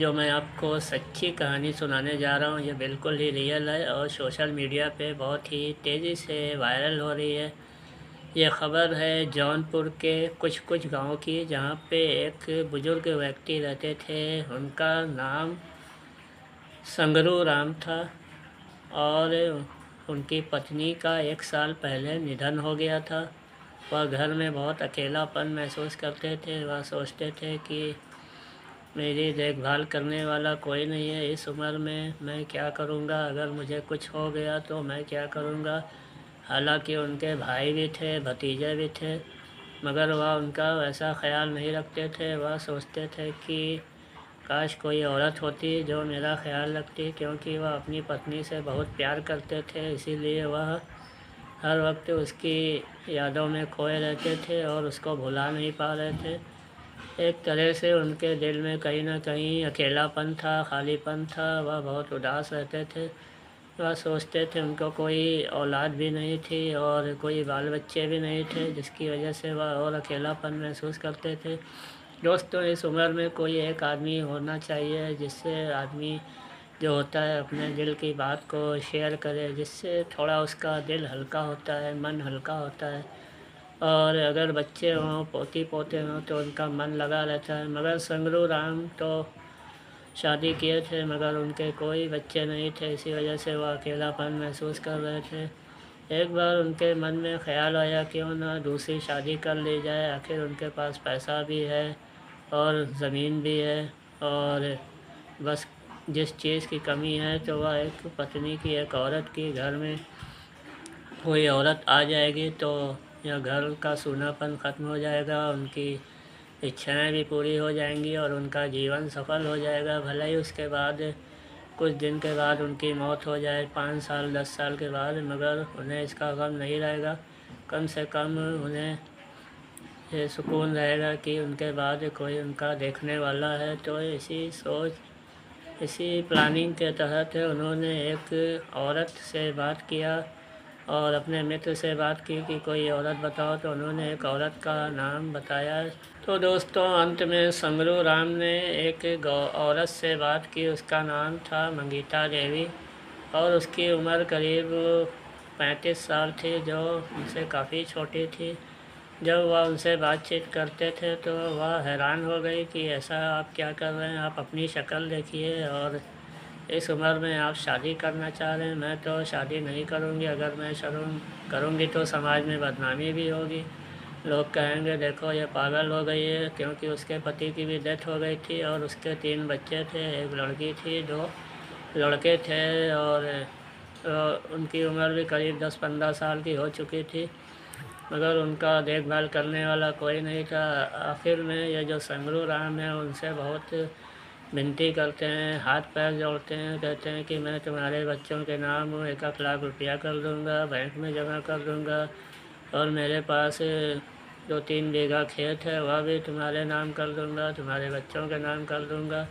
जो मैं आपको सच्ची कहानी सुनाने जा रहा हूँ ये बिल्कुल ही रियल है और सोशल मीडिया पे बहुत ही तेज़ी से वायरल हो रही है। ये ख़बर है जौनपुर के कुछ कुछ गांव की, जहाँ पे एक बुज़ुर्ग व्यक्ति रहते थे। उनका नाम संगरू राम था और उनकी पत्नी का 1 साल पहले निधन हो गया था। वह घर में बहुत अकेलापन महसूस करते थे। वह सोचते थे कि मेरी देखभाल करने वाला कोई नहीं है। इस उम्र में मैं क्या करूँगा, अगर मुझे कुछ हो गया तो मैं क्या करूँगा। हालांकि उनके भाई भी थे, भतीजे भी थे, मगर वह उनका वैसा ख्याल नहीं रखते थे। वह सोचते थे कि काश कोई औरत होती जो मेरा ख्याल रखती, क्योंकि वह अपनी पत्नी से बहुत प्यार करते थे। इसीलिए वह हर वक्त उसकी यादों में खोए रहते थे और उसको भुला नहीं पा रहे थे। एक तरह से उनके दिल में कहीं ना कहीं अकेलापन था, खालीपन था। वह बहुत उदास रहते थे। वह सोचते थे उनको कोई औलाद भी नहीं थी और कोई बाल बच्चे भी नहीं थे, जिसकी वजह से वह और अकेलापन महसूस करते थे। दोस्तों, इस उम्र में कोई एक आदमी होना चाहिए जिससे आदमी जो होता है अपने दिल की बात को शेयर करे, जिससे थोड़ा उसका दिल हल्का होता है, मन हल्का होता है। और अगर बच्चे हों, पोती पोते हों, तो उनका मन लगा रहता है। मगर संगरू राम तो शादी किए थे, मगर उनके कोई बच्चे नहीं थे। इसी वजह से वह अकेलापन महसूस कर रहे थे। एक बार उनके मन में ख्याल आया क्यों ना दूसरी शादी कर ली जाए। आखिर उनके पास पैसा भी है और ज़मीन भी है, और बस जिस चीज़ की कमी है तो वह एक पत्नी की, एक औरत की। घर में कोई औरत आ जाएगी तो यह घर का सूनापन ख़त्म हो जाएगा, उनकी इच्छाएं भी पूरी हो जाएंगी और उनका जीवन सफल हो जाएगा। भले ही उसके बाद कुछ दिन के बाद उनकी मौत हो जाए, 5 साल 10 साल के बाद, मगर उन्हें इसका गम नहीं रहेगा। कम से कम उन्हें ये सुकून रहेगा कि उनके बाद कोई उनका देखने वाला है। तो इसी सोच, इसी प्लानिंग के तहत उन्होंने एक औरत से बात किया और अपने मित्र से बात की कि कोई औरत बताओ। तो उन्होंने एक औरत का नाम बताया। तो दोस्तों, अंत में संगरू राम ने एक औरत से बात की। उसका नाम था मंगीता देवी और उसकी उम्र करीब 35 साल थी, जो उनसे काफ़ी छोटी थी। जब वह उनसे बातचीत करते थे तो वह हैरान हो गई कि ऐसा आप क्या कर रहे हैं, आप अपनी शक्ल देखिए और इस उम्र में आप शादी करना चाह रहे हैं। मैं तो शादी नहीं करूंगी। अगर मैं करूंगी तो समाज में बदनामी भी होगी। लोग कहेंगे देखो ये पागल हो गई है, क्योंकि उसके पति की भी डेथ हो गई थी और उसके 3 बच्चे थे, एक लड़की थी, 2 लड़के थे। और उनकी उम्र भी करीब 10-15 साल की हो चुकी थी, मगर उनका देखभाल करने वाला कोई नहीं था। आखिर में ये जो संगरू राम है उनसे बहुत विनती करते हैं, हाथ पैर जोड़ते हैं, कहते हैं कि मैं तुम्हारे बच्चों के नाम 1-1 लाख रुपया कर दूंगा, बैंक में जमा कर दूंगा, और मेरे पास 2-3 बीघा खेत है वह भी तुम्हारे नाम कर दूंगा, तुम्हारे बच्चों के नाम कर दूंगा,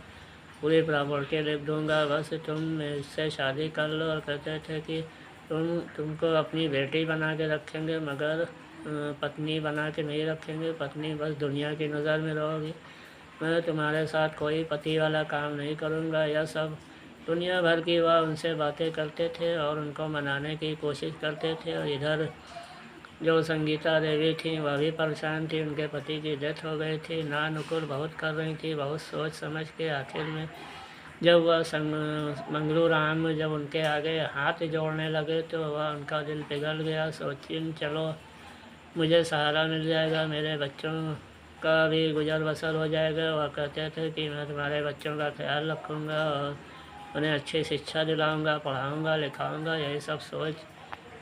पूरी प्रॉपर्टी लिख दूंगा, बस तुम इससे शादी कर लो। और कहते थे कि तुमको अपनी बेटी बना के रखेंगे, मगर पत्नी बना के नहीं रखेंगे। पत्नी बस दुनिया की नज़र में रहोगी। मैं तुम्हारे साथ कोई पति वाला काम नहीं करूँगा। यह सब दुनिया भर की वह उनसे बातें करते थे और उनको मनाने की कोशिश करते थे। और इधर जो संगीता देवी थी वह भी परेशान थी, उनके पति की डेथ हो गई थी। ना नुकुर बहुत कर रही थी, बहुत सोच समझ के। आखिर में जब वह मंगरू राम जब उनके आगे हाथ जोड़ने लगे तो वह उनका दिल पिघल गया। सोची चलो मुझे सहारा मिल जाएगा, मेरे बच्चों का भी गुजर बसर हो जाएगा। वह कहते थे कि मैं तुम्हारे बच्चों का ख्याल रखूँगा और उन्हें अच्छी शिक्षा दिलाऊँगा, पढ़ाऊँगा, लिखाऊँगा। यही सब सोच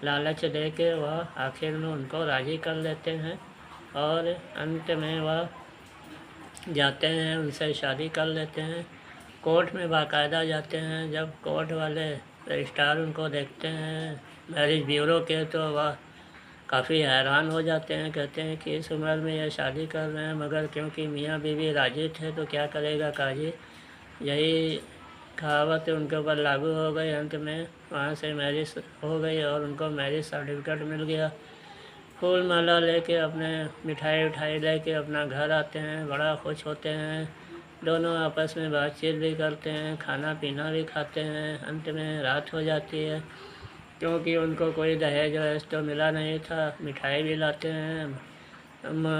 लालच दे के वह आखिर में उनको राज़ी कर लेते हैं और अंत में वह जाते हैं, उनसे शादी कर लेते हैं। कोर्ट में बाकायदा जाते हैं। जब कोर्ट वाले रजिस्ट्रार उनको देखते हैं मैरिज ब्यूरो के, तो वह काफ़ी हैरान हो जाते हैं। कहते हैं कि इस उम्र में यह शादी कर रहे हैं, मगर क्योंकि मियाँ बीवी राजी थे तो क्या करेगा काजी। यही कहावत उनके ऊपर लागू हो गई। अंत में वहाँ से मैरिज हो गई और उनको मैरिज सर्टिफिकेट मिल गया। फूल माला लेके, अपने मिठाई उठाई लेके अपना घर आते हैं, बड़ा खुश होते हैं। दोनों आपस में बातचीत भी करते हैं, खाना पीना भी खाते हैं। अंत में रात हो जाती है, क्योंकि उनको कोई दहेज वहेज तो मिला नहीं था। मिठाई भी लाते हैं।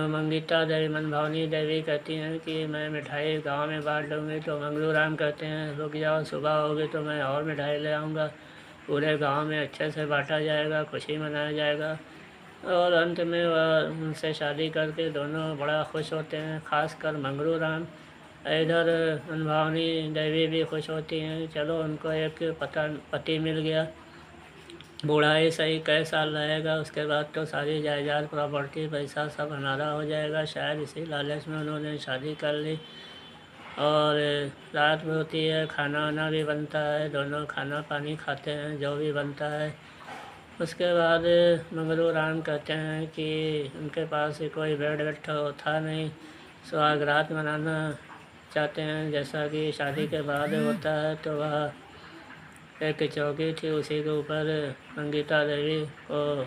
मंगीता देवी, मनभावनी देवी कहती हैं कि मैं मिठाई गांव में बांट दूँगी, तो मंगलू राम कहते हैं रुक जाओ, सुबह होगी तो मैं और मिठाई ले आऊँगा, पूरे गांव में अच्छे से बांटा जाएगा, खुशी मनाया जाएगा। और अंत में वह उनसे शादी करके दोनों बड़ा खुश होते हैं, खासकर मंगलू राम। इधर मनभावनी देवी भी खुश होती हैं, चलो उनको एक पति मिल गया। बूढ़ा ही सही कई साल रहेगा, उसके बाद तो सारी जायदाद प्रॉपर्टी पैसा सब हमारा हो जाएगा। शायद इसी लालच में उन्होंने शादी कर ली। और रात में होती है, खाना वाना भी बनता है, दोनों खाना पानी खाते हैं जो भी बनता है। उसके बाद मंगलू राम कहते हैं कि उनके पास कोई बेड वेड तो था नहीं, सुहागरात मनाना चाहते हैं जैसा कि शादी के बाद होता है। तो वह एक चौकी थी, उसी के ऊपर मंगीता देवी को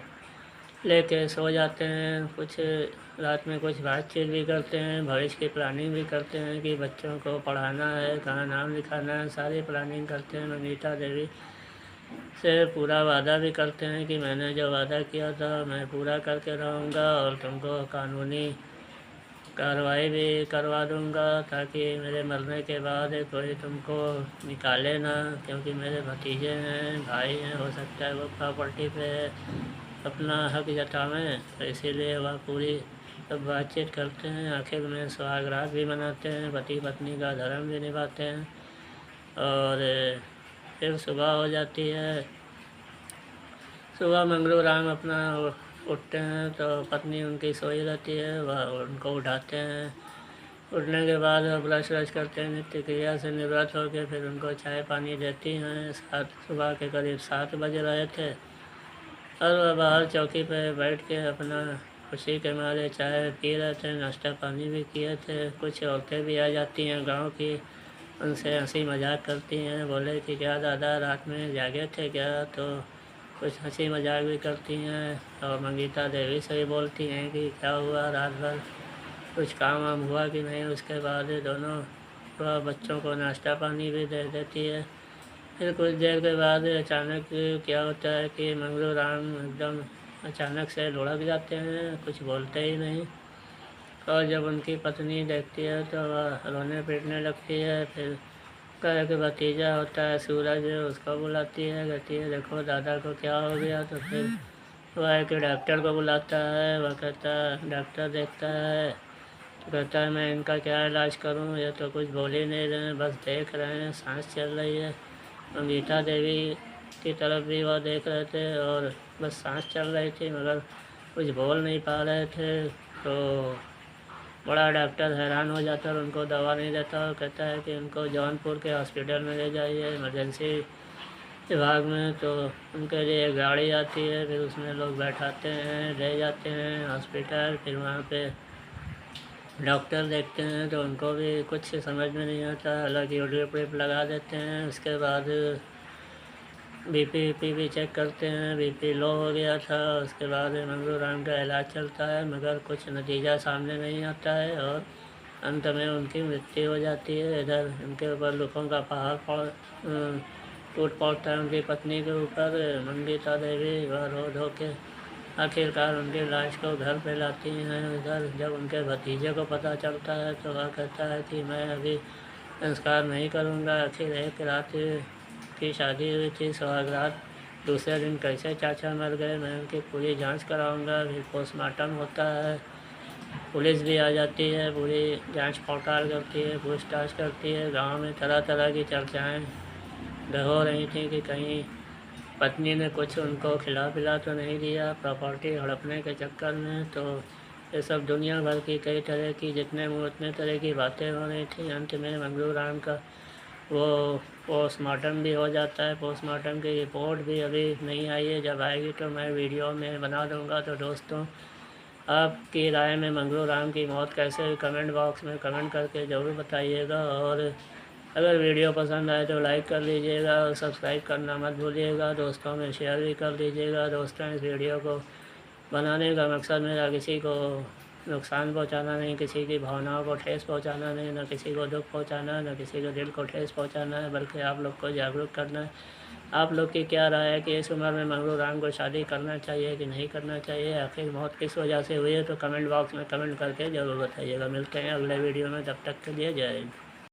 लेके सो जाते हैं। कुछ रात में कुछ बातचीत भी करते हैं, भविष्य की प्लानिंग भी करते हैं कि बच्चों को पढ़ाना है, कहाँ नाम लिखाना है, सारी प्लानिंग करते हैं। मंगीता देवी से पूरा वादा भी करते हैं कि मैंने जो वादा किया था मैं पूरा करके रहूँगा और तुमको कानूनी कार्रवाई भी करवा दूँगा, ताकि मेरे मरने के बाद कोई तुमको निकाले ना, क्योंकि मेरे भतीजे हैं, भाई हैं, हो सकता है वो प्रॉपर्टी पे अपना हक जतावें। तो इसीलिए वह पूरी सब बातचीत करते हैं। आखिर में सुहागरात भी मनाते हैं, पति पत्नी का धर्म भी निभाते हैं। और फिर सुबह हो जाती है। सुबह मंगलू राम अपना उठते हैं तो पत्नी उनकी सोई रहती है, वह उनको उठाते हैं। उठने के बाद ब्रश व्रश करते हैं, नित्य क्रिया से निवृत्त होकर फिर उनको चाय पानी देती हैं। सुबह के करीब 7 बज रहे थे और वह बाहर चौकी पर बैठ के अपना खुशी के मारे चाय पी रहे थे, नाश्ता पानी भी किए थे। कुछ औरतें भी आ जाती हैं गांव की, उनसे हंसी मजाक करती हैं। बोले कि क्या दादा रात में जागे थे क्या, तो कुछ हंसी मजाक भी करती हैं। और मंगीता देवी से भी बोलती हैं कि क्या हुआ, रात भर कुछ काम वाम हुआ कि नहीं। उसके बाद दोनों वह बच्चों को नाश्ता पानी भी दे देती है। फिर कुछ देर के बाद अचानक क्या होता है कि मंगलू राम एकदम अचानक से लुढ़क जाते हैं, कुछ बोलते ही नहीं। और जब उनकी पत्नी देखती है तो वह रोने पीटने लगती है। फिर का एक भतीजा होता है सूरज, उसको बुलाती है, कहती है देखो दादा को क्या हो गया। तो फिर वह एक डॉक्टर को बुलाता है। वह कहता है, डॉक्टर देखता है तो कहता है मैं इनका क्या इलाज करूं, ये तो कुछ बोल ही नहीं रहे हैं, बस देख रहे हैं, सांस चल रही है। मंगीता देवी की तरफ भी वह देख रहे थे और बस सांस चल रही थी, मगर कुछ बोल नहीं पा रहे थे। तो बड़ा डॉक्टर हैरान हो जाता है और उनको दवा नहीं देता और कहता है कि उनको जौनपुर के हॉस्पिटल में ले जाइए, इमरजेंसी विभाग में। तो उनके लिए गाड़ी आती है, फिर उसमें लोग बैठाते हैं, ले जाते हैं हॉस्पिटल। फिर वहाँ पे डॉक्टर देखते हैं तो उनको भी कुछ समझ में नहीं आता, अलग यूट्यूब टिप लगा देते हैं। उसके बाद बीपी भी चेक करते हैं, बीपी लो हो गया था। उसके बाद मंगलू राम का इलाज चलता है, मगर कुछ नतीजा सामने नहीं आता है और अंत में उनकी मृत्यु हो जाती है। इधर उनके ऊपर दुखों का पहाड़ टूट पड़ता है उनकी पत्नी के ऊपर। मंगीता देवी वह रो धो के आखिरकार उनकी लाश को घर पे लाती हैं। इधर जब उनके भतीजे को पता चलता है तो वह कहता है कि मैं अभी संस्कार नहीं करूँगा। आखिर एक रात की शादी हुई थी, सुहागरात, दूसरे दिन कैसे चाचा मर गए, मैं उनकी पूरी जांच कराऊंगा। फिर पोस्टमार्टम होता है, पुलिस भी आ जाती है, पूरी जांच पड़ताल करती है, पूछताछ करती है। गांव में तरह तरह की चर्चाएं हो रही थी कि कहीं पत्नी ने कुछ उनको खिला पिला तो नहीं दिया प्रॉपर्टी हड़पने के चक्कर में। तो ये सब दुनिया भर की कई तरह की, जितने मुँह उतने तरह की बातें हो रही थी। अंत में मंगलू राम का वो पोस्टमार्टम भी हो जाता है। पोस्टमार्टम की रिपोर्ट भी अभी नहीं आई है, जब आएगी तो मैं वीडियो में बना दूंगा। तो दोस्तों, आपकी राय में मंगलू राम की मौत कैसे हुई, कमेंट बॉक्स में कमेंट करके ज़रूर बताइएगा। और अगर वीडियो पसंद आए तो लाइक कर लीजिएगा और सब्सक्राइब करना मत भूलिएगा। दोस्तों में शेयर भी कर दीजिएगा। दोस्तों, इस वीडियो को बनाने का मकसद मेरा किसी को नुकसान पहुंचाना नहीं, किसी की भावनाओं को ठेस पहुंचाना नहीं, ना किसी को दुख पहुंचाना है, ना किसी के दिल को ठेस पहुंचाना है, बल्कि आप लोग को जागरूक करना है। आप लोग की क्या राय है कि इस उम्र में मंगरू राम को शादी करना चाहिए कि नहीं करना चाहिए? आखिर मौत किस वजह से हुई है? तो कमेंट बॉक्स में कमेंट करके ज़रूर बताइएगा। मिलते हैं अगले वीडियो में, तब तक के लिए जय हिंद।